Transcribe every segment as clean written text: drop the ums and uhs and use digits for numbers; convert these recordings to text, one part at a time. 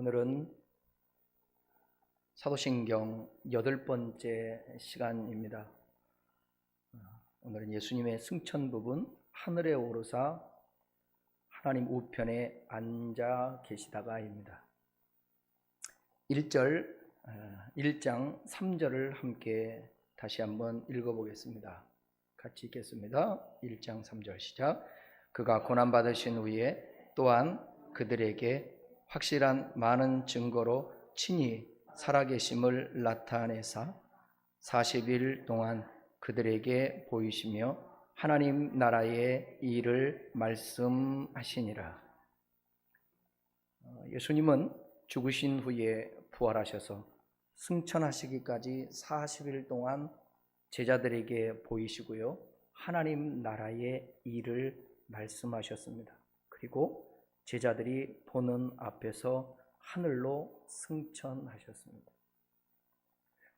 오늘은 사도신경 8번째 시간입니다. 오늘은 예수님의 승천 부분, 하늘에 오르사 하나님 우편에 앉아 계시다가입니다. 1장 3절을 함께 다시 한번 읽어보겠습니다. 같이 읽겠습니다. 1장 3절 시작. 그가 고난받으신 후에 또한 그들에게 확실한 많은 증거로 친히 살아계심을 나타내사 40일 동안 그들에게 보이시며 하나님 나라의 일을 말씀하시니라. 예수님은 죽으신 후에 부활하셔서 승천하시기까지 40일 동안 제자들에게 보이시고요, 하나님 나라의 일을 말씀하셨습니다. 그리고 제자들이 보는 앞에서 하늘로 승천하셨습니다.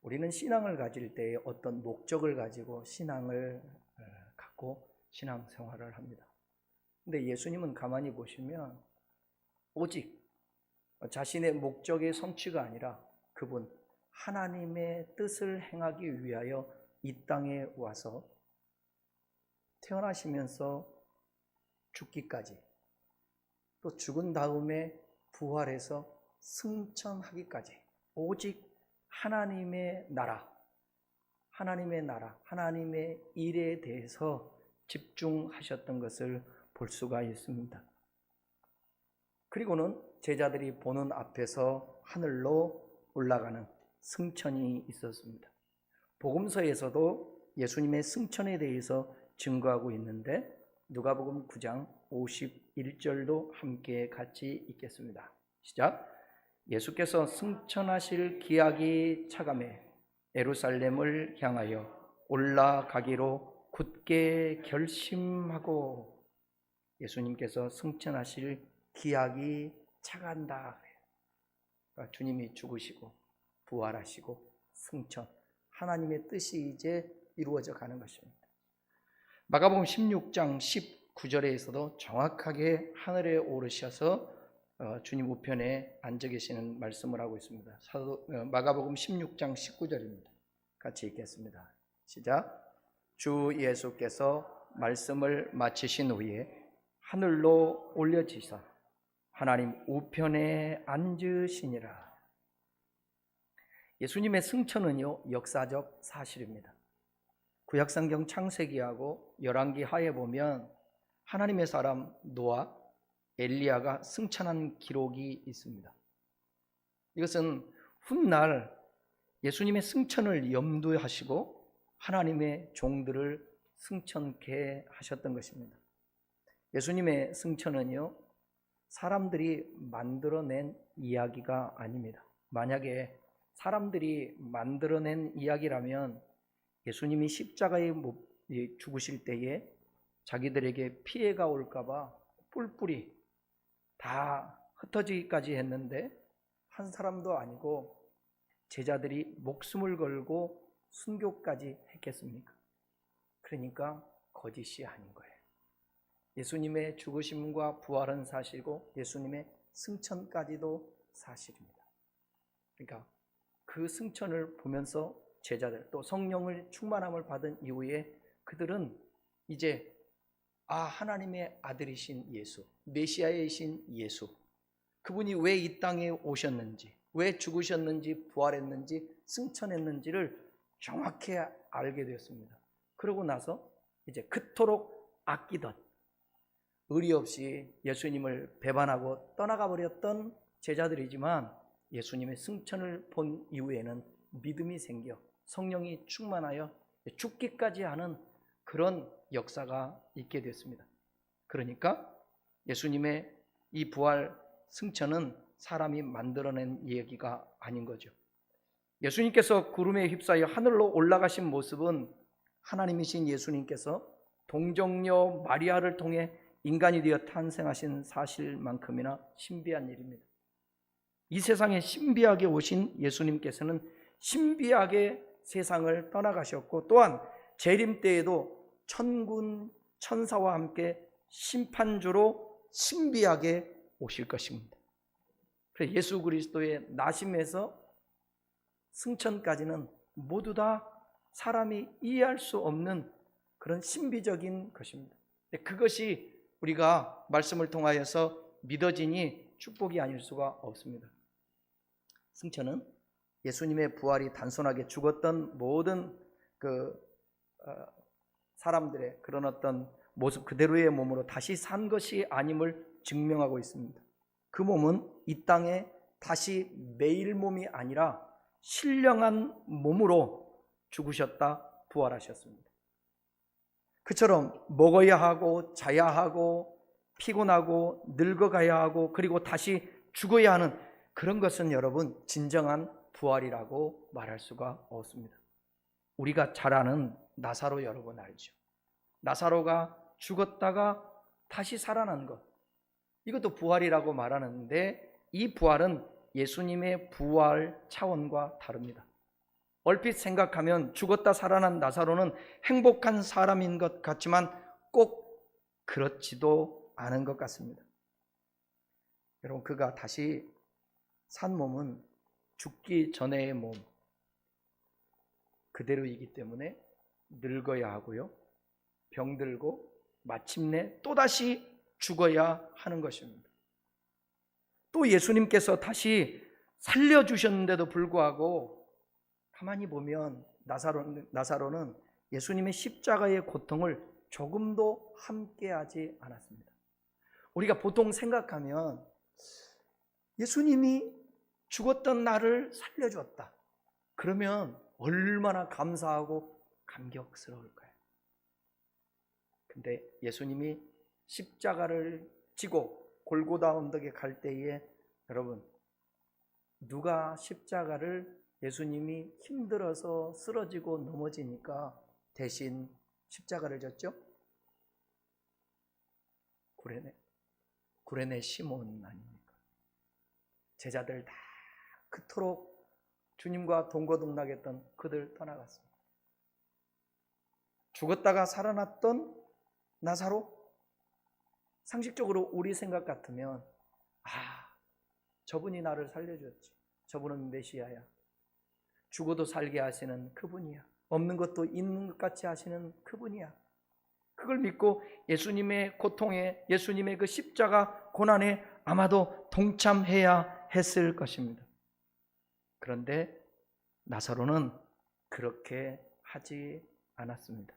우리는 신앙을 가질 때 어떤 목적을 가지고 신앙을 갖고 신앙생활을 합니다. 근데 예수님은 가만히 보시면 오직 자신의 목적의 성취가 아니라 그분 하나님의 뜻을 행하기 위하여 이 땅에 와서 태어나시면서 죽기까지, 또 죽은 다음에 부활해서 승천하기까지 오직 하나님의 나라, 하나님의 일에 대해서 집중하셨던 것을 볼 수가 있습니다. 그리고는 제자들이 보는 앞에서 하늘로 올라가는 승천이 있었습니다. 복음서에서도 예수님의 승천에 대해서 증거하고 있는데 누가복음 9장 51절도 함께 같이 읽겠습니다. 시작. 예수께서 승천하실 기약이 차감해 예루살렘을 향하여 올라가기로 굳게 결심하고, 예수님께서 승천하실 기약이 차간다. 그러니까 주님이 죽으시고 부활하시고 승천, 하나님의 뜻이 이제 이루어져 가는 것입니다. 마가복음 16장 19절에서도 정확하게 하늘에 오르셔서 주님 우편에 앉아 계시는 말씀을 하고 있습니다. 마가복음 16장 19절입니다. 같이 읽겠습니다. 시작. 주 예수께서 말씀을 마치신 후에 하늘로 올려지사 하나님 우편에 앉으시니라. 예수님의 승천은요, 역사적 사실입니다. 구약성경 창세기하고 열왕기 하에 보면 하나님의 사람 노아, 엘리야가 승천한 기록이 있습니다. 이것은 훗날 예수님의 승천을 염두에 하시고 하나님의 종들을 승천케 하셨던 것입니다. 예수님의 승천은요, 사람들이 만들어낸 이야기가 아닙니다. 만약에 사람들이 만들어낸 이야기라면 예수님이 십자가에 죽으실 때에 자기들에게 피해가 올까봐 뿔뿔이 다 흩어지기까지 했는데 한 사람도 아니고 제자들이 목숨을 걸고 순교까지 했겠습니까? 그러니까 거짓이 아닌 거예요. 예수님의 죽으심과 부활은 사실이고 예수님의 승천까지도 사실입니다. 그러니까 그 승천을 보면서 제자들, 또 성령을 충만함을 받은 이후에 그들은 이제 하나님의 아들이신 예수, 메시아이신 예수, 그분이 왜 이 땅에 오셨는지, 왜 죽으셨는지, 부활했는지, 승천했는지를 정확히 알게 되었습니다. 그러고 나서 이제 그토록 아끼던, 의리 없이 예수님을 배반하고 떠나가 버렸던 제자들이지만 예수님의 승천을 본 이후에는 믿음이 생겨 성령이 충만하여 죽기까지 하는 그런 역사가 있게 됐습니다. 그러니까 예수님의 이 부활 승천은 사람이 만들어낸 얘기가 아닌 거죠. 예수님께서 구름에 휩싸여 하늘로 올라가신 모습은 하나님이신 예수님께서 동정녀 마리아를 통해 인간이 되어 탄생하신 사실만큼이나 신비한 일입니다. 이 세상에 신비하게 오신 예수님께서는 신비하게 세상을 떠나가셨고, 또한 재림 때에도 천군 천사와 함께 심판주로 신비하게 오실 것입니다. 그래서 예수 그리스도의 나심에서 승천까지는 모두 다 사람이 이해할 수 없는 그런 신비적인 것입니다. 그것이 우리가 말씀을 통하여서 믿어지니 축복이 아닐 수가 없습니다. 승천은 예수님의 부활이 단순하게 죽었던 모든 사람들의 그런 어떤 모습 그대로의 몸으로 다시 산 것이 아님을 증명하고 있습니다. 그 몸은 이 땅에 다시 매일 몸이 아니라 신령한 몸으로 죽으셨다 부활하셨습니다. 그처럼 먹어야 하고 자야 하고 피곤하고 늙어가야 하고 그리고 다시 죽어야 하는 그런 것은 여러분 진정한 부활이라고 말할 수가 없습니다. 우리가 잘 아는 나사로 여러분 알죠? 나사로가 죽었다가 다시 살아난 것, 이것도 부활이라고 말하는데 이 부활은 예수님의 부활 차원과 다릅니다. 얼핏 생각하면 죽었다 살아난 나사로는 행복한 사람인 것 같지만 꼭 그렇지도 않은 것 같습니다. 여러분, 그가 다시 산 몸은 죽기 전의 몸 그대로이기 때문에 늙어야 하고요, 병들고 마침내 또다시 죽어야 하는 것입니다. 또 예수님께서 다시 살려주셨는데도 불구하고 가만히 보면 나사로는 예수님의 십자가의 고통을 조금도 함께하지 않았습니다. 우리가 보통 생각하면 예수님이 죽었던 나를 살려주었다, 그러면 얼마나 감사하고 감격스러울까요? 근데 예수님이 십자가를 지고 골고다 언덕에 갈 때에 여러분, 누가 십자가를 예수님이 힘들어서 쓰러지고 넘어지니까 대신 십자가를 졌죠? 구레네 시몬 아닙니까? 제자들 다 그토록 주님과 동거동락했던 그들 떠나갔습니다. 죽었다가 살아났던 나사로, 상식적으로 우리 생각 같으면 저분이 나를 살려줬지, 저분은 메시아야, 죽어도 살게 하시는 그분이야, 없는 것도 있는 것 같이 하시는 그분이야, 그걸 믿고 예수님의 고통에, 예수님의 그 십자가 고난에 아마도 동참해야 했을 것입니다. 그런데 나사로는 그렇게 하지 않았습니다.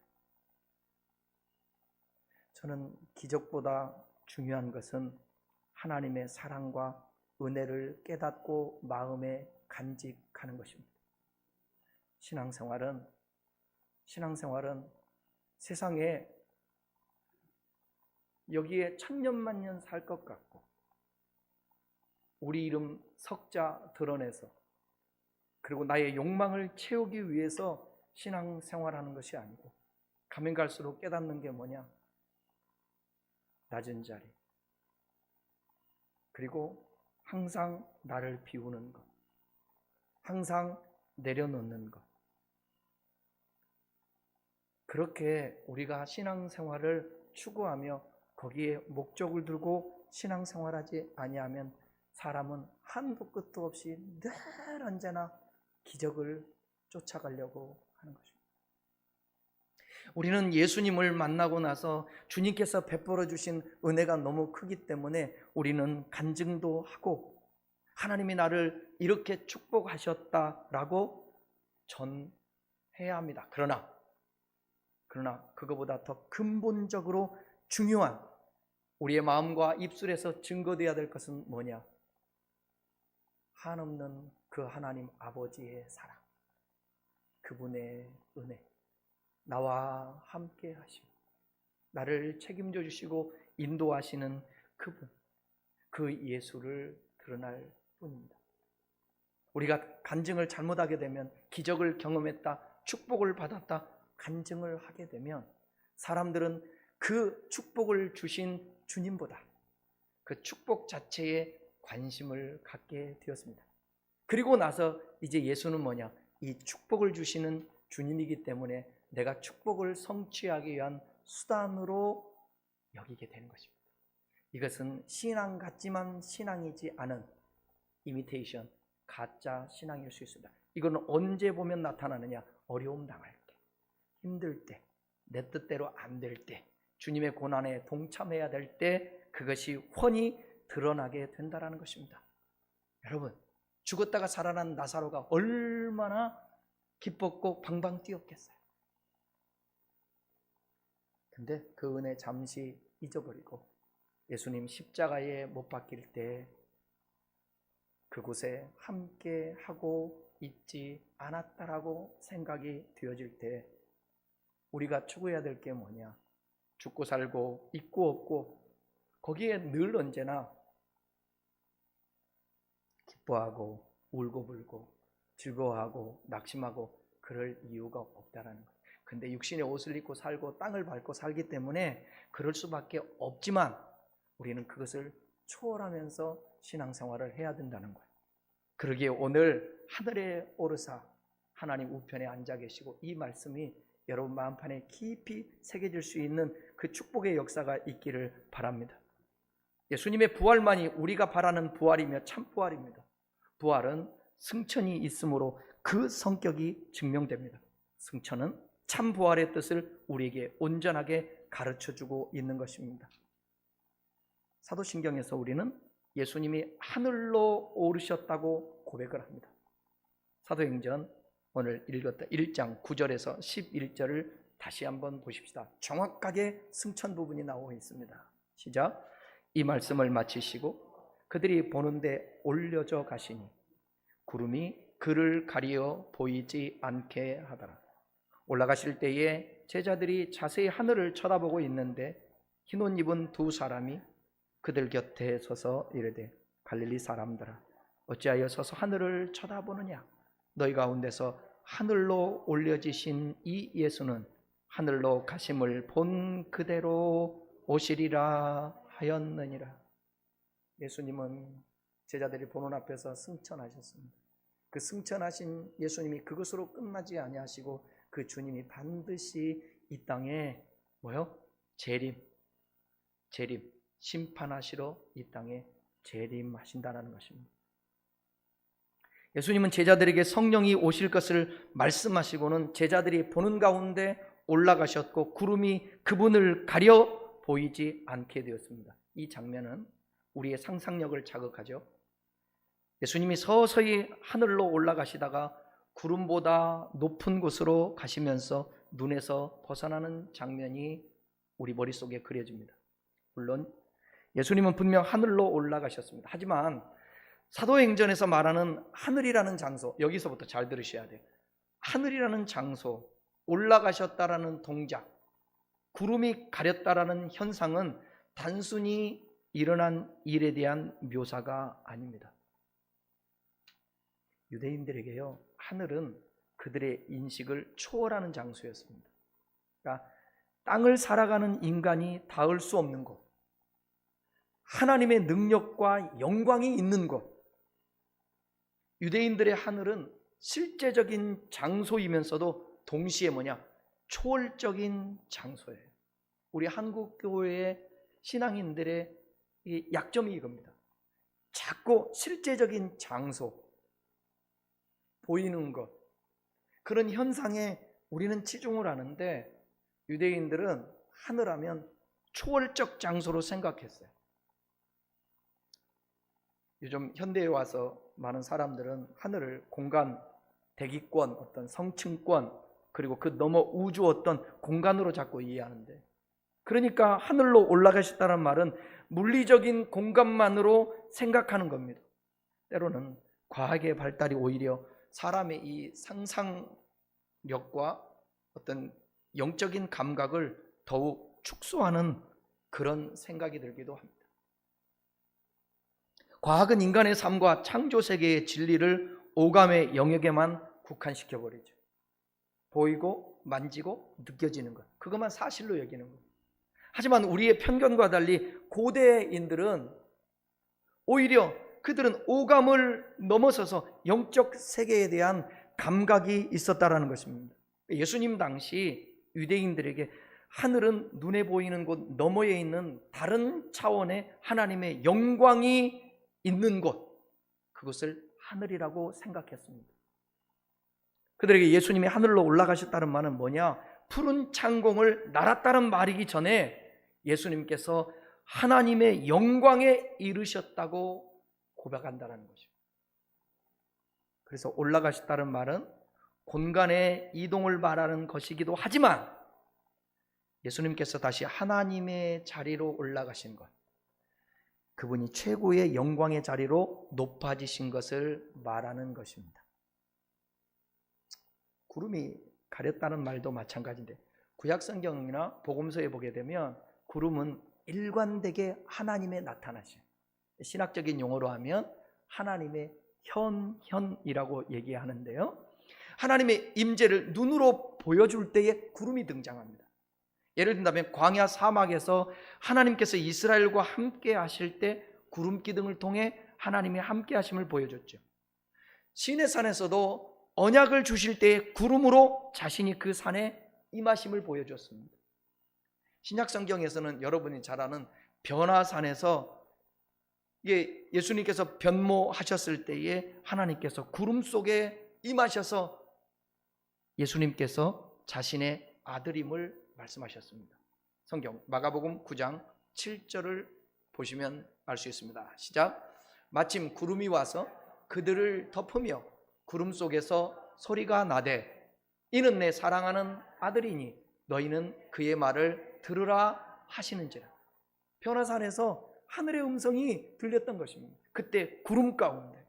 저는 기적보다 중요한 것은 하나님의 사랑과 은혜를 깨닫고 마음에 간직하는 것입니다. 신앙생활은 세상에 여기에 천년만년 살 것 같고 우리 이름 석자 드러내서 그리고 나의 욕망을 채우기 위해서 신앙생활하는 것이 아니고, 가면 갈수록 깨닫는 게 뭐냐? 낮은 자리, 그리고 항상 나를 비우는 것, 항상 내려놓는 것. 그렇게 우리가 신앙생활을 추구하며 거기에 목적을 두고 신앙생활하지 아니하면 사람은 한도 끝도 없이 늘 언제나 기적을 쫓아가려고 하는 것입니다. 우리는 예수님을 만나고 나서 주님께서 베풀어 주신 은혜가 너무 크기 때문에 우리는 간증도 하고 하나님이 나를 이렇게 축복하셨다라고 전해야 합니다. 그러나 그거보다 더 근본적으로 중요한 우리의 마음과 입술에서 증거되어야 될 것은 뭐냐? 한없는 그 하나님 아버지의 사랑, 그분의 은혜, 나와 함께 하시고 나를 책임져 주시고 인도하시는 그분, 그 예수를 드러날 뿐입니다. 우리가 간증을 잘못하게 되면, 기적을 경험했다, 축복을 받았다 간증을 하게 되면 사람들은 그 축복을 주신 주님보다 그 축복 자체에 관심을 갖게 되었습니다. 그리고 나서 이제 예수는 뭐냐? 이 축복을 주시는 주님이기 때문에 내가 축복을 성취하기 위한 수단으로 여기게 되는 것입니다. 이것은 신앙 같지만 신앙이지 않은 이미테이션, 가짜 신앙일 수 있습니다. 이거는 언제 보면 나타나느냐? 어려움 당할 때, 힘들 때, 내 뜻대로 안 될 때, 주님의 고난에 동참해야 될 때 그것이 훤히 드러나게 된다는 것입니다. 여러분, 죽었다가 살아난 나사로가 얼마나 기뻤고 방방 뛰었겠어요. 근데 그 은혜 잠시 잊어버리고 예수님 십자가에 못 박힐 때 그곳에 함께 하고 있지 않았다라고 생각이 되어질 때 우리가 추구해야 될 게 뭐냐? 죽고 살고 있고 없고 거기에 늘 언제나 기뻐하고 울고불고 즐거워하고 낙심하고 그럴 이유가 없다라는 거예요. 근데 육신의 옷을 입고 살고 땅을 밟고 살기 때문에 그럴 수밖에 없지만 우리는 그것을 초월하면서 신앙생활을 해야 된다는 거예요. 그러기에 오늘 하늘에 오르사 하나님 우편에 앉아 계시고 이 말씀이 여러분 마음판에 깊이 새겨질 수 있는 그 축복의 역사가 있기를 바랍니다. 예수님의 부활만이 우리가 바라는 부활이며 참 부활입니다. 부활은 승천이 있으므로 그 성격이 증명됩니다. 승천은 참 부활의 뜻을 우리에게 온전하게 가르쳐주고 있는 것입니다. 사도신경에서 우리는 예수님이 하늘로 오르셨다고 고백을 합니다. 사도행전 오늘 읽었던 1장 9절에서 11절을 다시 한번 보십시다. 정확하게 승천 부분이 나오고 있습니다. 시작. 이 말씀을 마치시고 그들이 보는데 올려져 가시니 구름이 그를 가리어 보이지 않게 하더라. 올라가실 때에 제자들이 자세히 하늘을 쳐다보고 있는데 흰 옷 입은 두 사람이 그들 곁에 서서 이르되 갈릴리 사람들아 어찌하여 서서 하늘을 쳐다보느냐? 너희 가운데서 하늘로 올려지신 이 예수는 하늘로 가심을 본 그대로 오시리라 하였느니라. 예수님은 제자들이 보는 앞에서 승천하셨습니다. 그 승천하신 예수님이 그것으로 끝나지 아니하시고 그 주님이 반드시 이 땅에 재림 심판하시러 이 땅에 재림하신다는 것입니다. 예수님은 제자들에게 성령이 오실 것을 말씀하시고는 제자들이 보는 가운데 올라가셨고 구름이 그분을 가려 보이지 않게 되었습니다. 이 장면은 우리의 상상력을 자극하죠. 예수님이 서서히 하늘로 올라가시다가 구름보다 높은 곳으로 가시면서 눈에서 벗어나는 장면이 우리 머릿속에 그려집니다. 물론 예수님은 분명 하늘로 올라가셨습니다. 하지만 사도행전에서 말하는 하늘이라는 장소, 여기서부터 잘 들으셔야 돼요. 하늘이라는 장소, 올라가셨다라는 동작, 구름이 가렸다라는 현상은 단순히 일어난 일에 대한 묘사가 아닙니다. 유대인들에게요, 하늘은 그들의 인식을 초월하는 장소였습니다. 그러니까 땅을 살아가는 인간이 닿을 수 없는 곳, 하나님의 능력과 영광이 있는 곳, 유대인들의 하늘은 실제적인 장소이면서도 동시에 초월적인 장소예요. 우리 한국교회의 신앙인들의 이 약점이 이겁니다. 자꾸 실제적인 장소, 보이는 것, 그런 현상에 우리는 치중을 하는데 유대인들은 하늘하면 초월적 장소로 생각했어요. 요즘 현대에 와서 많은 사람들은 하늘을 공간, 대기권, 어떤 성층권, 그리고 그 너머 우주 어떤 공간으로 자꾸 이해하는데, 그러니까 하늘로 올라가셨다는 말은 물리적인 공간만으로 생각하는 겁니다. 때로는 과학의 발달이 오히려 사람의 이 상상력과 어떤 영적인 감각을 더욱 축소하는 그런 생각이 들기도 합니다. 과학은 인간의 삶과 창조 세계의 진리를 오감의 영역에만 국한시켜버리죠. 보이고 만지고 느껴지는 것, 그것만 사실로 여기는 것. 하지만 우리의 편견과 달리 고대인들은 오히려 그들은 오감을 넘어서서 영적 세계에 대한 감각이 있었다라는 것입니다. 예수님 당시 유대인들에게 하늘은 눈에 보이는 곳 너머에 있는 다른 차원의 하나님의 영광이 있는 곳, 그것을 하늘이라고 생각했습니다. 그들에게 예수님이 하늘로 올라가셨다는 말은 뭐냐? 푸른 창공을 날았다는 말이기 전에 예수님께서 하나님의 영광에 이르셨다고 고백한다는 것이죠. 그래서 올라가셨다는 말은 공간의 이동을 말하는 것이기도 하지만 예수님께서 다시 하나님의 자리로 올라가신 것, 그분이 최고의 영광의 자리로 높아지신 것을 말하는 것입니다. 구름이 가렸다는 말도 마찬가지인데 구약성경이나 복음서에 보게 되면 구름은 일관되게 하나님의 나타나심, 신학적인 용어로 하면 하나님의 현현이라고 얘기하는데요, 하나님의 임재를 눈으로 보여줄 때에 구름이 등장합니다. 예를 든다면 광야 사막에서 하나님께서 이스라엘과 함께 하실 때 구름 기둥을 통해 하나님의 함께 하심을 보여줬죠. 시내산에서도 언약을 주실 때에 구름으로 자신이 그 산에 임하심을 보여줬습니다. 신약 성경에서는 여러분이 잘 아는 변화산에서 예수님께서 변모하셨을 때에 하나님께서 구름 속에 임하셔서 예수님께서 자신의 아들임을 말씀하셨습니다. 성경 마가복음 9장 7절을 보시면 알 수 있습니다. 시작. 마침 구름이 와서 그들을 덮으며 구름 속에서 소리가 나되 이는 내 사랑하는 아들이니 너희는 그의 말을 들으라 하시는지라. 변화산에서 하늘의 음성이 들렸던 것입니다. 그때 구름 가운데,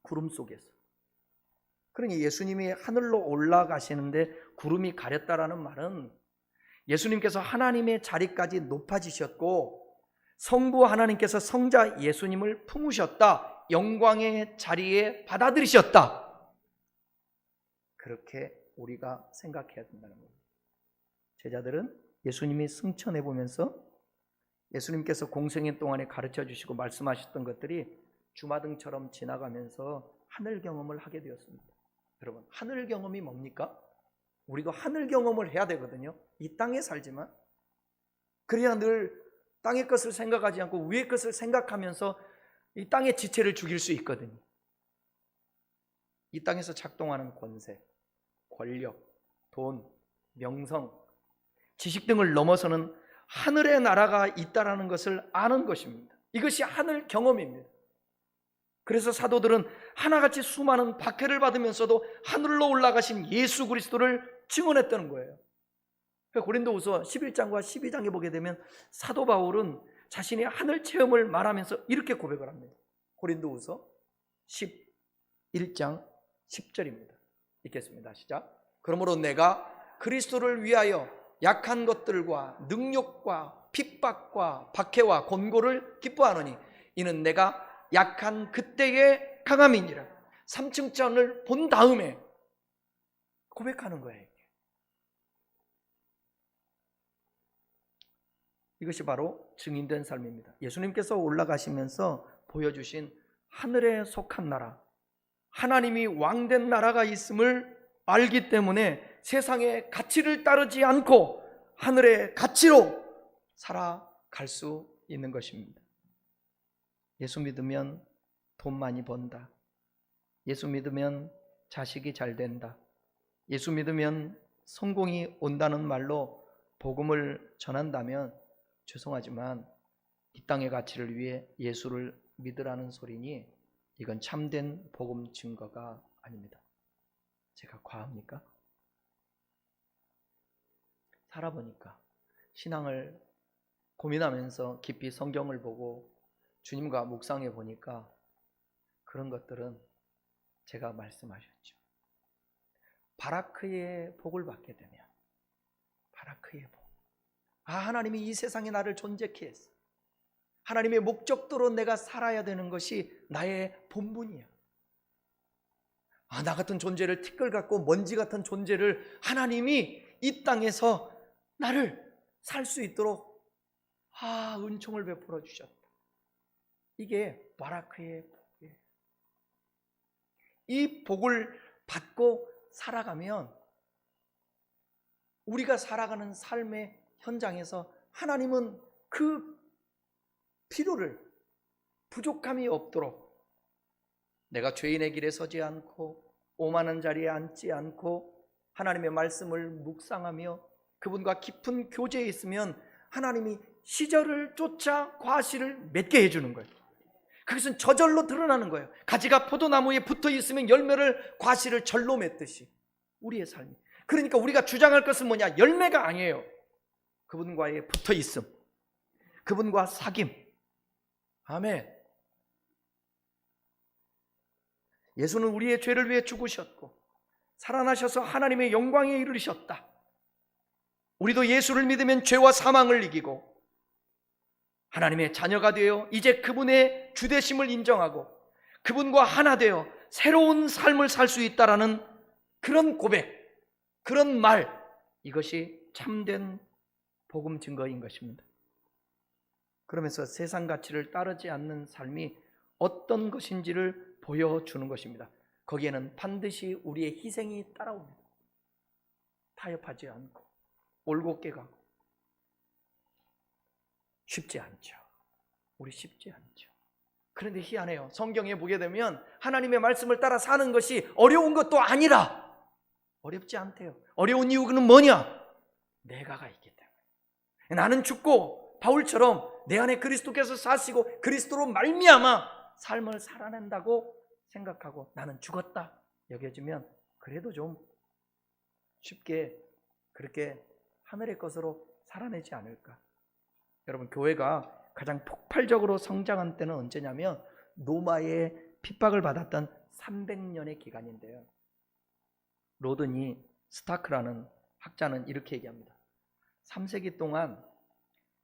구름 속에서. 그러니 예수님이 하늘로 올라가시는데 구름이 가렸다라는 말은 예수님께서 하나님의 자리까지 높아지셨고 성부 하나님께서 성자 예수님을 품으셨다, 영광의 자리에 받아들이셨다, 그렇게 우리가 생각해야 된다는 겁니다. 제자들은 예수님이 승천해 보면서 예수님께서 공생애 동안에 가르쳐 주시고 말씀하셨던 것들이 주마등처럼 지나가면서 하늘 경험을 하게 되었습니다. 여러분, 하늘 경험이 뭡니까? 우리도 하늘 경험을 해야 되거든요. 이 땅에 살지만 그래야 늘 땅의 것을 생각하지 않고 위의 것을 생각하면서 이 땅의 지체를 죽일 수 있거든요. 이 땅에서 작동하는 권세, 권력, 돈, 명성, 지식 등을 넘어서는 하늘의 나라가 있다라는 것을 아는 것입니다. 이것이 하늘 경험입니다. 그래서 사도들은 하나같이 수많은 박해를 받으면서도 하늘로 올라가신 예수 그리스도를 증언했다는 거예요. 고린도후서 11장과 12장에 보게 되면 사도 바울은 자신의 하늘 체험을 말하면서 이렇게 고백을 합니다. 고린도후서 11장 10절입니다. 읽겠습니다. 시작. 그러므로 내가 그리스도를 위하여 약한 것들과 능욕과 핍박과 박해와 권고를 기뻐하노니 이는 내가 약한 그때의 강함이니라. 3층 장을 본 다음에 고백하는 거예요. 이것이 바로 증인된 삶입니다. 예수님께서 올라가시면서 보여주신 하늘에 속한 나라, 하나님이 왕된 나라가 있음을 알기 때문에 세상의 가치를 따르지 않고 하늘의 가치로 살아갈 수 있는 것입니다. 예수 믿으면 돈 많이 번다, 예수 믿으면 자식이 잘 된다, 예수 믿으면 성공이 온다는 말로 복음을 전한다면 죄송하지만 이 땅의 가치를 위해 예수를 믿으라는 소리니 이건 참된 복음 증거가 아닙니다. 제가 과합니까? 살아보니까, 신앙을 고민하면서 깊이 성경을 보고 주님과 묵상해 보니까 그런 것들은 제가 말씀하셨죠. 바라크의 복을 받게 되면, 바라크의 복, 하나님이 이 세상에 나를 존재케 했어, 하나님의 목적대로 내가 살아야 되는 것이 나의 본분이야. 나 같은 존재를, 티끌 같고 먼지 같은 존재를 하나님이 이 땅에서 나를 살 수 있도록 은총을 베풀어 주셨다. 이게 바라크의 복이에요. 이 복을 받고 살아가면 우리가 살아가는 삶의 현장에서 하나님은 그 필요를 부족함이 없도록 내가 죄인의 길에 서지 않고 오만한 자리에 앉지 않고 하나님의 말씀을 묵상하며 그분과 깊은 교제에 있으면 하나님이 시절을 쫓아 과실을 맺게 해주는 거예요. 그것은 저절로 드러나는 거예요. 가지가 포도나무에 붙어 있으면 열매를 과실을 절로 맺듯이 우리의 삶이. 그러니까 우리가 주장할 것은 뭐냐? 열매가 아니에요. 그분과의 붙어 있음, 그분과 사귐. 아멘. 예수는 우리의 죄를 위해 죽으셨고 살아나셔서 하나님의 영광에 이르르셨다. 우리도 예수를 믿으면 죄와 사망을 이기고 하나님의 자녀가 되어 이제 그분의 주되심을 인정하고 그분과 하나 되어 새로운 삶을 살 수 있다라는 그런 고백, 그런 말, 이것이 참된 복음 증거인 것입니다. 그러면서 세상 가치를 따르지 않는 삶이 어떤 것인지를 보여주는 것입니다. 거기에는 반드시 우리의 희생이 따라옵니다. 타협하지 않고 올곧게 가고. 쉽지 않죠. 우리 쉽지 않죠. 그런데 희한해요. 성경에 보게 되면 하나님의 말씀을 따라 사는 것이 어려운 것도 아니라 어렵지 않대요. 어려운 이유는 뭐냐? 내가가 있기 때문에. 나는 죽고 바울처럼 내 안에 그리스도께서 사시고 그리스도로 말미암아 삶을 살아낸다고 생각하고 나는 죽었다 여겨지면 그래도 좀 쉽게 그렇게 하늘의 것으로 살아내지 않을까. 여러분, 교회가 가장 폭발적으로 성장한 때는 언제냐면 로마의 핍박을 받았던 300년의 기간인데요. 로드니 스타크라는 학자는 이렇게 얘기합니다. 3세기 동안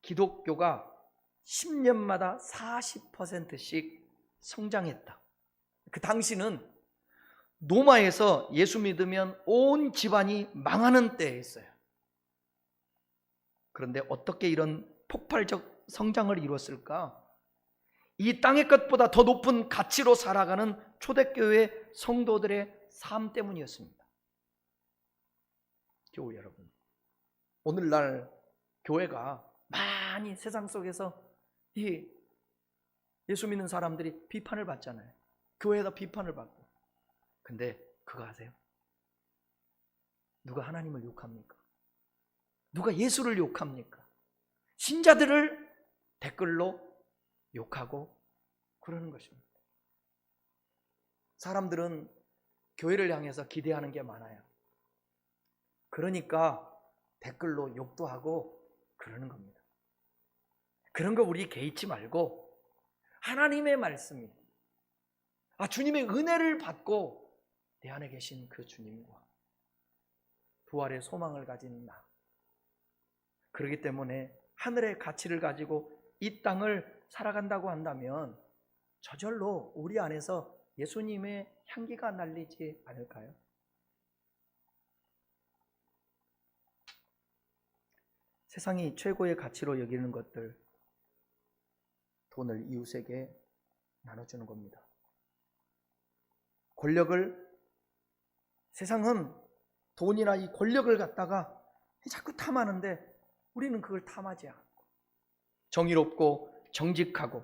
기독교가 10년마다 40%씩 성장했다. 그 당시는 로마에서 예수 믿으면 온 집안이 망하는 때였어요. 그런데 어떻게 이런 폭발적 성장을 이뤘을까? 이 땅의 것보다 더 높은 가치로 살아가는 초대교회 성도들의 삶 때문이었습니다. 교회 여러분, 오늘날 교회가 많이 세상 속에서 이 예수 믿는 사람들이 비판을 받잖아요. 교회에다 비판을 받고. 근데 그거 아세요? 누가 하나님을 욕합니까? 누가 예수를 욕합니까? 신자들을 댓글로 욕하고 그러는 것입니다. 사람들은 교회를 향해서 기대하는 게 많아요. 그러니까 댓글로 욕도 하고 그러는 겁니다. 그런 거 우리 개의치 말고 하나님의 말씀이 주님의 은혜를 받고 내 안에 계신 그 주님과 부활의 소망을 가진 나, 그렇기 때문에 하늘의 가치를 가지고 이 땅을 살아간다고 한다면 저절로 우리 안에서 예수님의 향기가 날리지 않을까요? 세상이 최고의 가치로 여기는 것들, 돈을 이웃에게 나눠주는 겁니다. 권력을, 세상은 돈이나 이 권력을 갖다가 자꾸 탐하는데 우리는 그걸 탐하지 않고 정의롭고 정직하고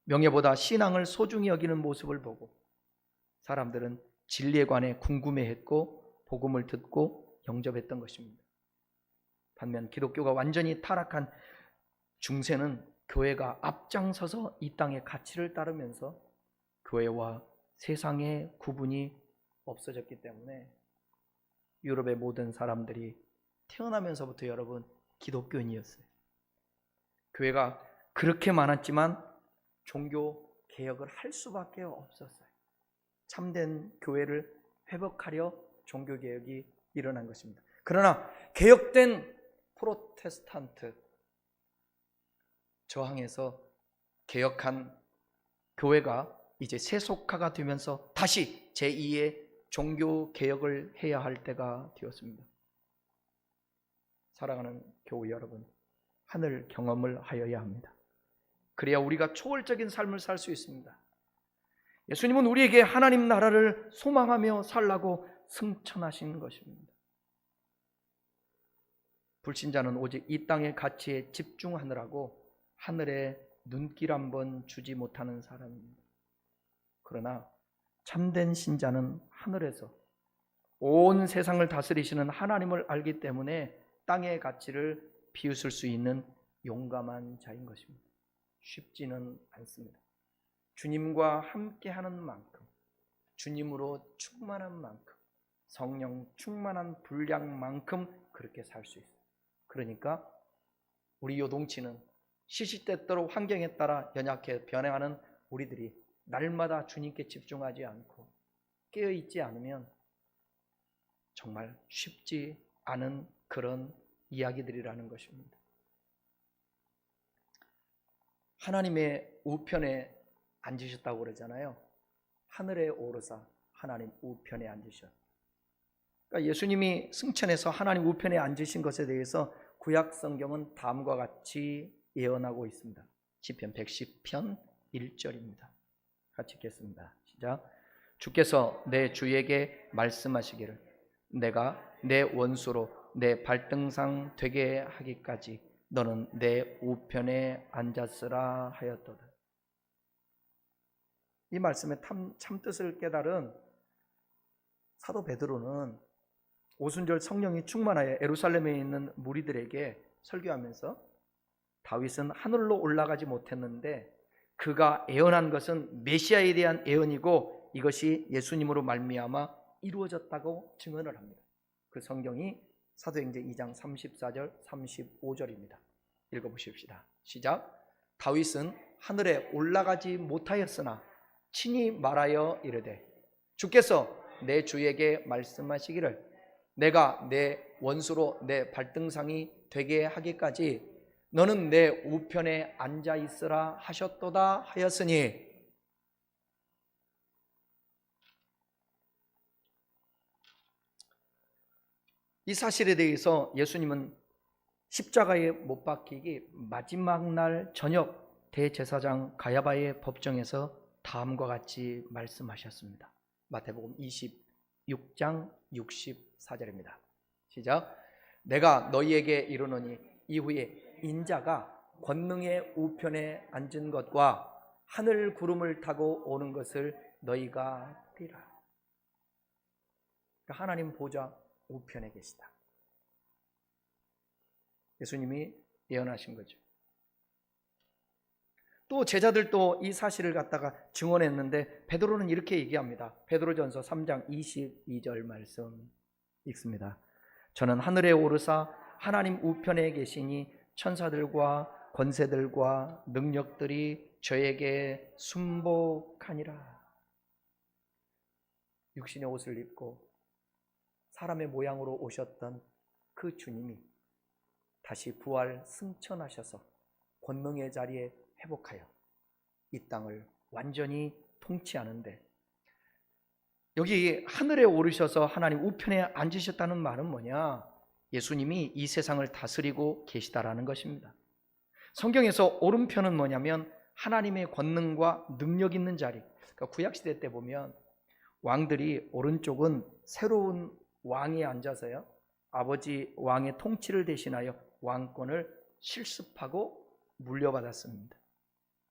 명예보다 신앙을 소중히 여기는 모습을 보고 사람들은 진리에 관해 궁금해했고 복음을 듣고 영접했던 것입니다. 반면 기독교가 완전히 타락한 중세는 교회가 앞장서서 이 땅의 가치를 따르면서 교회와 세상의 구분이 없어졌기 때문에 유럽의 모든 사람들이 태어나면서부터 여러분 기독교인이었어요. 교회가 그렇게 많았지만 종교 개혁을 할 수밖에 없었어요. 참된 교회를 회복하려 종교 개혁이 일어난 것입니다. 그러나 개혁된 프로테스탄트 저항해서 개혁한 교회가 이제 세속화가 되면서 다시 제2의 종교 개혁을 해야 할 때가 되었습니다. 사랑하는 교우 여러분, 하늘 경험을 하여야 합니다. 그래야 우리가 초월적인 삶을 살 수 있습니다. 예수님은 우리에게 하나님 나라를 소망하며 살라고 승천하신 것입니다. 불신자는 오직 이 땅의 가치에 집중하느라고 하늘의 눈길 한번 주지 못하는 사람입니다. 그러나 참된 신자는 하늘에서 온 세상을 다스리시는 하나님을 알기 때문에 땅의 가치를 비웃을 수 있는 용감한 자인 것입니다. 쉽지는 않습니다. 주님과 함께하는 만큼, 주님으로 충만한 만큼, 성령 충만한 분량만큼 그렇게 살 수 있어요. 그러니까 우리 요동치는 시시때때로 환경에 따라 연약해 변해가는 우리들이 날마다 주님께 집중하지 않고 깨어있지 않으면 정말 쉽지 않은 그런 이야기들이라는 것입니다. 하나님의 우편에 앉으셨다고 그러잖아요. 하늘에 오르사 하나님 우편에 앉으셨. 그러니까 예수님이 승천해서 하나님 우편에 앉으신 것에 대해서 구약 성경은 다음과 같이 예언하고 있습니다. 시편 110편 1절입니다. 같이 읽겠습니다. 시작. 주께서 내 주에게 말씀하시기를 내가 내 원수로 내 발등상 되게 하기까지 너는 내 우편에 앉았으라 하였도다. 이 말씀의 참 뜻을 깨달은 사도 베드로는 오순절 성령이 충만하여 예루살렘에 있는 무리들에게 설교하면서 다윗은 하늘로 올라가지 못했는데 그가 예언한 것은 메시아에 대한 예언이고 이것이 예수님으로 말미암아 이루어졌다고 증언을 합니다. 그 성경이 사도행전 2장 34절 35절입니다. 읽어보십시다. 시작. 다윗은 하늘에 올라가지 못하였으나 친히 말하여 이르되 주께서 내 주에게 말씀하시기를 내가 내 원수로 내 발등상이 되게 하기까지 너는 내 우편에 앉아 있으라 하셨도다 하였으니 이 사실에 대해서 예수님은 십자가에 못 박히기 마지막 날 저녁 대제사장 가야바의 법정에서 다음과 같이 말씀하셨습니다. 마태복음 26장 64절입니다. 시작. 내가 너희에게 이르노니 이후에 인자가 권능의 우편에 앉은 것과 하늘 구름을 타고 오는 것을 너희가 보리라. 그러니까 하나님 보좌 우편에 계시다. 예수님이 예언하신 거죠. 또 제자들도 이 사실을 갖다가 증언했는데 베드로는 이렇게 얘기합니다. 베드로전서 3장 22절 말씀 읽습니다. 저는 하늘에 오르사 하나님 우편에 계시니 천사들과 권세들과 능력들이 저에게 순복하니라. 육신의 옷을 입고 사람의 모양으로 오셨던 그 주님이 다시 부활 승천하셔서 권능의 자리에 회복하여 이 땅을 완전히 통치하는데 여기 하늘에 오르셔서 하나님 우편에 앉으셨다는 말은 뭐냐? 예수님이 이 세상을 다스리고 계시다라는 것입니다. 성경에서 오른편은 뭐냐면 하나님의 권능과 능력 있는 자리. 그러니까 구약시대 때 보면 왕들이 오른쪽은 새로운 왕이 앉아서요 아버지 왕의 통치를 대신하여 왕권을 실습하고 물려받았습니다.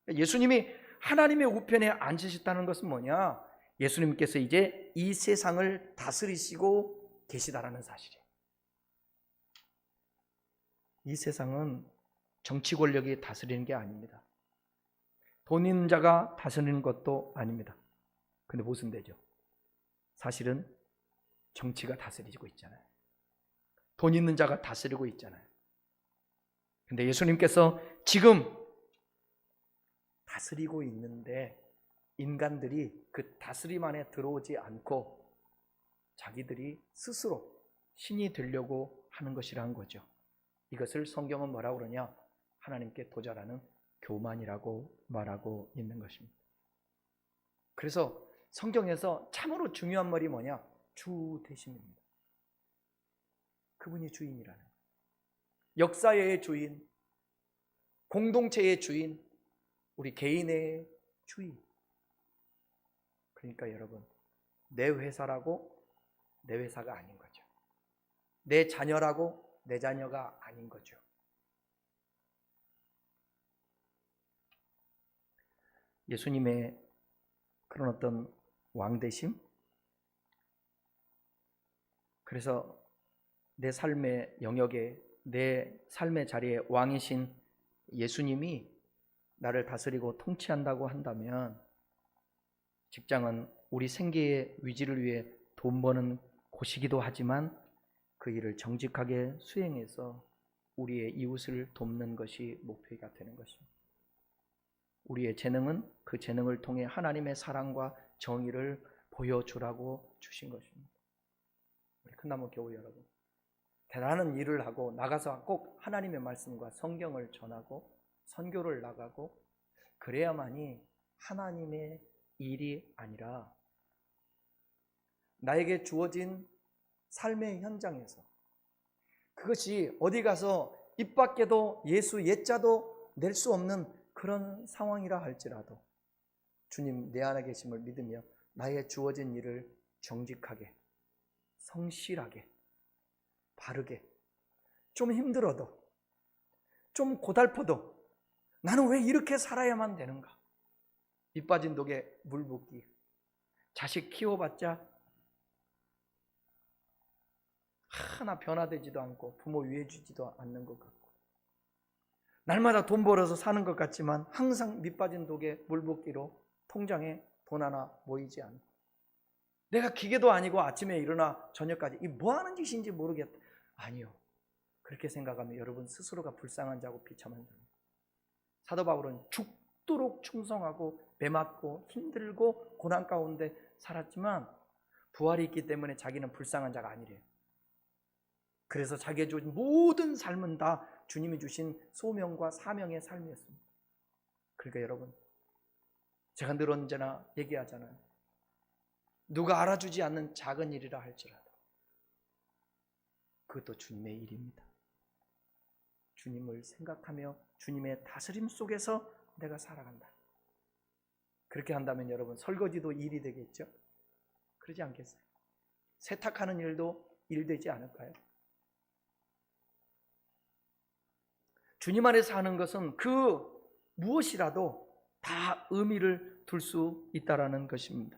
예수님이 하나님의 우편에 앉으셨다는 것은 뭐냐? 예수님께서 이제 이 세상을 다스리시고 계시다라는 사실이에요. 이 세상은 정치 권력이 다스리는 게 아닙니다. 돈 있는 자가 다스리는 것도 아닙니다. 근데 무슨 되죠? 사실은 정치가 다스리고 있잖아요. 돈 있는 자가 다스리고 있잖아요. 근데 예수님께서 지금 다스리고 있는데 인간들이 그 다스림 안에 들어오지 않고 자기들이 스스로 신이 되려고 하는 것이라는 거죠. 이것을 성경은 뭐라고 그러냐? 하나님께 도전하는 교만이라고 말하고 있는 것입니다. 그래서 성경에서 참으로 중요한 말이 뭐냐? 주 되심입니다. 그분이 주인이라는 거예요. 역사의 주인, 공동체의 주인, 우리 개인의 주인. 그러니까 여러분, 내 회사라고 내 회사가 아닌 거죠. 내 자녀라고 내 자녀가 아닌 거죠. 예수님의 그런 어떤 왕되심, 그래서 내 삶의 영역에, 내 삶의 자리에 왕이신 예수님이 나를 다스리고 통치한다고 한다면, 직장은 우리 생계의 위지를 위해 돈 버는 곳이기도 하지만 그 일을 정직하게 수행해서 우리의 이웃을 돕는 것이 목표가 되는 것입니다. 우리의 재능은 그 재능을 통해 하나님의 사랑과 정의를 보여주라고 주신 것입니다. 우리 큰나무 교우 여러분, 대단한 일을 하고 나가서 꼭 하나님의 말씀과 성경을 전하고 선교를 나가고 그래야만이 하나님의 일이 아니라 나에게 주어진 삶의 현장에서, 그것이 어디 가서 입 밖에도 예수 예자도 낼 수 없는 그런 상황이라 할지라도 주님 내 안에 계심을 믿으며 나의 주어진 일을 정직하게, 성실하게, 바르게, 좀 힘들어도, 좀 고달퍼도 나는 왜 이렇게 살아야만 되는가? 입 빠진 독에 물 붓기. 자식 키워봤자 하나 변화되지도 않고 부모 위해주지도 않는 것 같고, 날마다 돈 벌어서 사는 것 같지만 항상 밑 빠진 독에 물 붓기로 통장에 돈 하나 모이지 않고, 내가 기계도 아니고 아침에 일어나 저녁까지 이 뭐 하는 짓인지 모르겠다. 아니요. 그렇게 생각하면 여러분 스스로가 불쌍한 자고 비참한 자입니다. 사도 바울은 죽도록 충성하고 매맞고 힘들고 고난 가운데 살았지만 부활이 있기 때문에 자기는 불쌍한 자가 아니래요. 그래서 자기의 주어진 모든 삶은 다 주님이 주신 소명과 사명의 삶이었습니다. 그러니까 여러분, 제가 늘 언제나 얘기하잖아요. 누가 알아주지 않는 작은 일이라 할지라도 그것도 주님의 일입니다. 주님을 생각하며 주님의 다스림 속에서 내가 살아간다. 그렇게 한다면 여러분, 설거지도 일이 되겠죠? 그러지 않겠어요? 세탁하는 일도 일 되지 않을까요? 주님 안에 사는 것은 그 무엇이라도 다 의미를 둘 수 있다라는 것입니다.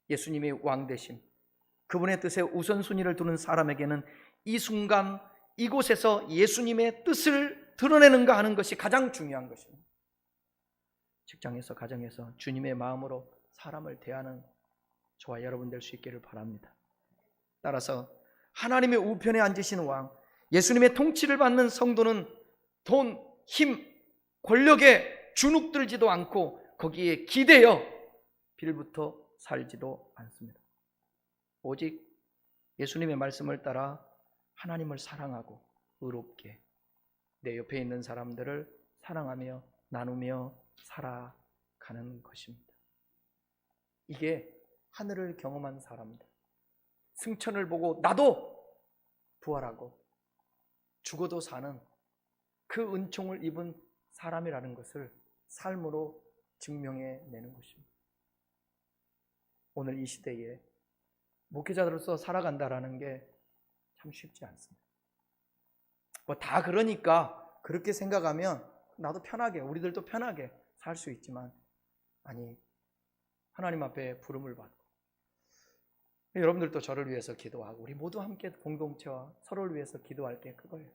예수님의 왕되심, 그분의 뜻에 우선순위를 두는 사람에게는 이 순간 이곳에서 예수님의 뜻을 드러내는가 하는 것이 가장 중요한 것입니다. 직장에서, 가정에서 주님의 마음으로 사람을 대하는 저와 여러분 될 수 있기를 바랍니다. 따라서 하나님의 우편에 앉으신 왕, 예수님의 통치를 받는 성도는 돈, 힘, 권력에 주눅들지도 않고 거기에 기대어 빌부터 살지도 않습니다. 오직 예수님의 말씀을 따라 하나님을 사랑하고 의롭게 내 옆에 있는 사람들을 사랑하며 나누며 살아가는 것입니다. 이게 하늘을 경험한 사람들, 승천을 보고 나도 부활하고 죽어도 사는 그 은총을 입은 사람이라는 것을 삶으로 증명해내는 것입니다. 오늘 이 시대에 목회자로서 살아간다라는 게 참 쉽지 않습니다. 뭐 다 그러니까 그렇게 생각하면 나도 편하게, 우리들도 편하게 살 수 있지만, 아니, 하나님 앞에 부름을 받고 여러분들도 저를 위해서 기도하고 우리 모두 함께 공동체와 서로를 위해서 기도할 게 그거예요.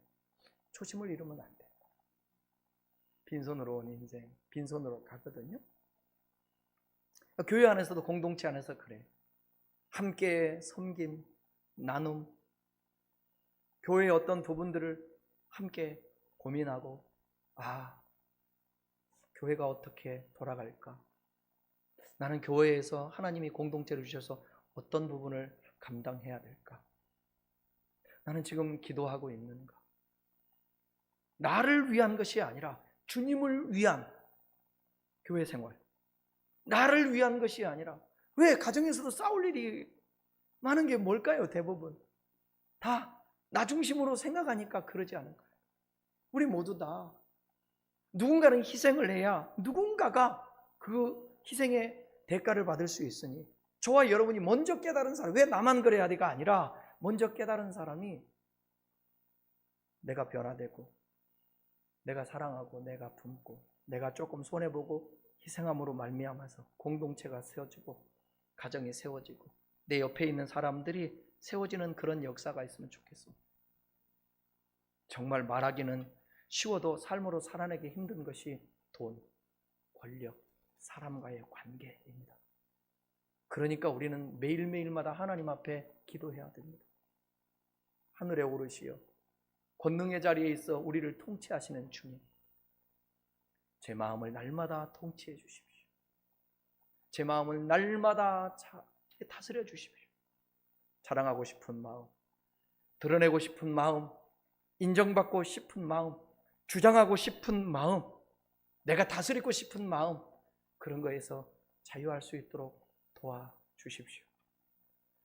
초심을 잃으면 안 돼. 빈손으로 온 인생, 빈손으로 가거든요. 교회 안에서도 공동체 안에서 그래. 함께 섬김, 나눔, 교회의 어떤 부분들을 함께 고민하고, 교회가 어떻게 돌아갈까? 나는 교회에서 하나님이 공동체를 주셔서 어떤 부분을 감당해야 될까? 나는 지금 기도하고 있는가? 나를 위한 것이 아니라 주님을 위한 교회 생활, 나를 위한 것이 아니라, 왜 가정에서도 싸울 일이 많은 게 뭘까요? 대부분 다 나 중심으로 생각하니까 그러지 않을까요? 우리 모두 다 누군가는 희생을 해야 누군가가 그 희생의 대가를 받을 수 있으니, 저와 여러분이 먼저 깨달은 사람, 왜 나만 그래야 돼가 아니라 먼저 깨달은 사람이 내가 변화되고 내가 사랑하고 내가 품고 내가 조금 손해보고 희생함으로 말미암아서 공동체가 세워지고 가정이 세워지고 내 옆에 있는 사람들이 세워지는 그런 역사가 있으면 좋겠습니다. 정말 말하기는 쉬워도 삶으로 살아내기 힘든 것이 돈, 권력, 사람과의 관계입니다. 그러니까 우리는 매일매일마다 하나님 앞에 기도해야 됩니다. 하늘에 오르시어 권능의 자리에 있어 우리를 통치하시는 주님, 제 마음을 날마다 통치해 주십시오. 제 마음을 날마다 다스려 주십시오. 자랑하고 싶은 마음, 드러내고 싶은 마음, 인정받고 싶은 마음, 주장하고 싶은 마음, 내가 다스리고 싶은 마음, 그런 거에서 자유할 수 있도록 도와주십시오.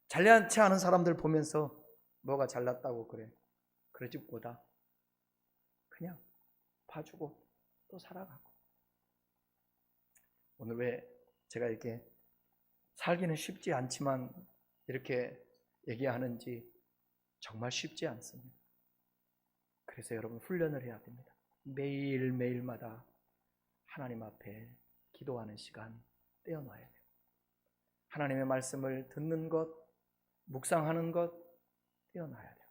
잘나지 않은 사람들 보면서 뭐가 잘났다고 그래, 그러지보다 그냥 봐주고 또 살아가고. 오늘 왜 제가 이렇게 살기는 쉽지 않지만 이렇게 얘기하는지 정말 쉽지 않습니다. 그래서 여러분 훈련을 해야 됩니다. 매일매일마다 하나님 앞에 기도하는 시간 떼어놔야 돼요. 하나님의 말씀을 듣는 것, 묵상하는 것 떼어놔야 돼요.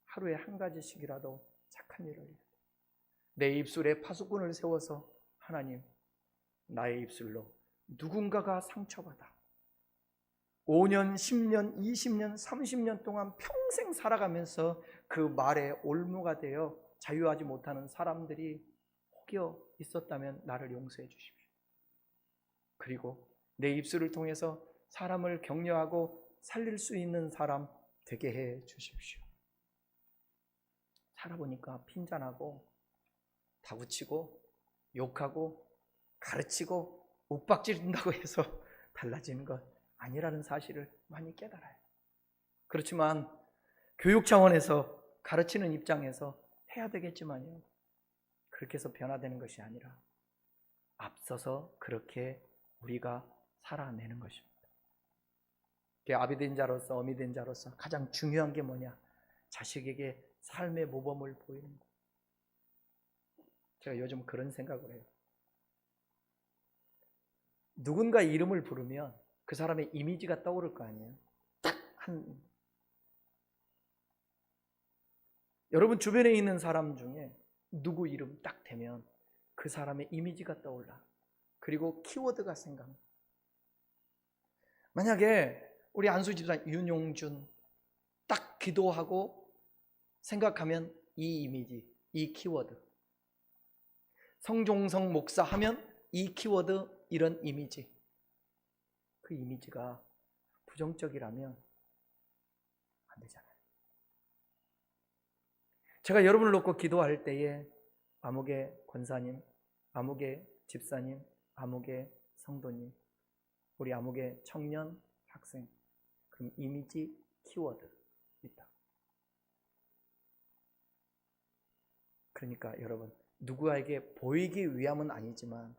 하루에 한 가지씩이라도 착한 일을 해야 돼요. 내 입술에 파수꾼을 세워서 하나님, 나의 입술로 누군가가 상처받아 5년, 10년, 20년, 30년 동안 평생 살아가면서 그 말에 올무가 되어 자유하지 못하는 사람들이 혹여 있었다면 나를 용서해 주십시오. 그리고 내 입술을 통해서 사람을 격려하고 살릴 수 있는 사람 되게 해 주십시오. 살아보니까 핀잔하고 다구치고 욕하고 가르치고 윽박지른다고 해서 달라지는 것 아니라는 사실을 많이 깨달아요. 그렇지만 교육 차원에서 가르치는 입장에서 해야 되겠지만요, 그렇게 해서 변화되는 것이 아니라 앞서서 그렇게 우리가 살아내는 것입니다. 아비 된 자로서 어미 된 자로서 가장 중요한 게 뭐냐? 자식에게 삶의 모범을 보이는 것. 제가 요즘 그런 생각을 해요. 누군가 이름을 부르면 그 사람의 이미지가 떠오를 거 아니에요. 여러분 주변에 있는 사람 중에 누구 이름 딱 대면 그 사람의 이미지가 떠올라. 그리고 키워드가 생각나. 만약에 우리 안수 집사님 윤용준 딱 기도하고 생각하면 이 이미지, 이 키워드. 성종성 목사 하면 이 키워드, 이런 이미지. 그 이미지가 부정적이라면 안 되잖아요. 제가 여러분을 놓고 기도할 때에 아무개 권사님, 아무개 집사님, 아무개 성도님, 우리 아무개 청년, 학생, 그럼 이미지, 키워드 있다. 그러니까 여러분, 누구에게 보이기 위함은 아니지만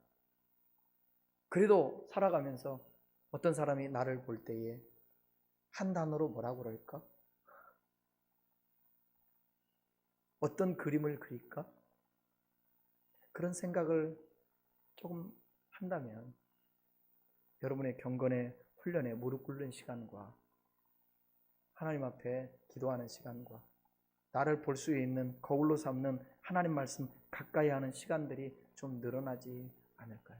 그래도 살아가면서 어떤 사람이 나를 볼 때에 한 단어로 뭐라고 그럴까? 어떤 그림을 그릴까? 그런 생각을 조금 한다면 여러분의 경건의 훈련에 무릎 꿇는 시간과 하나님 앞에 기도하는 시간과 나를 볼 수 있는 거울로 삼는 하나님 말씀 가까이 하는 시간들이 좀 늘어나지 않을까요?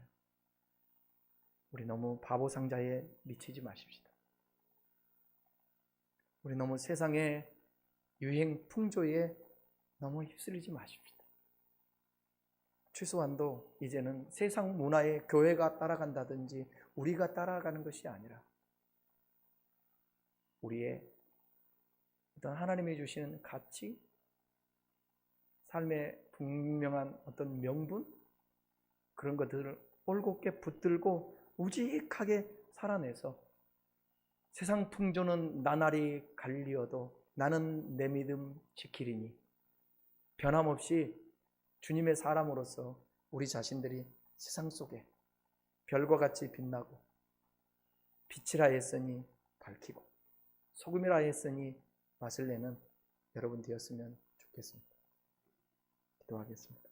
우리 너무 바보 상자에 미치지 마십시다. 우리 너무 세상의 유행 풍조에 너무 휩쓸리지 마십시다. 최소한도 이제는 세상 문화에 교회가 따라간다든지 우리가 따라가는 것이 아니라 우리의 어떤 하나님이 주시는 가치, 삶의 분명한 어떤 명분, 그런 것들을 올곧게 붙들고 우직하게 살아내서 세상 풍조는 나날이 갈리어도 나는 내 믿음 지키리니 변함없이 주님의 사람으로서 우리 자신들이 세상 속에 별과 같이 빛나고 빛이라 했으니 밝히고 소금이라 했으니 맛을 내는 여러분 되었으면 좋겠습니다. 기도하겠습니다.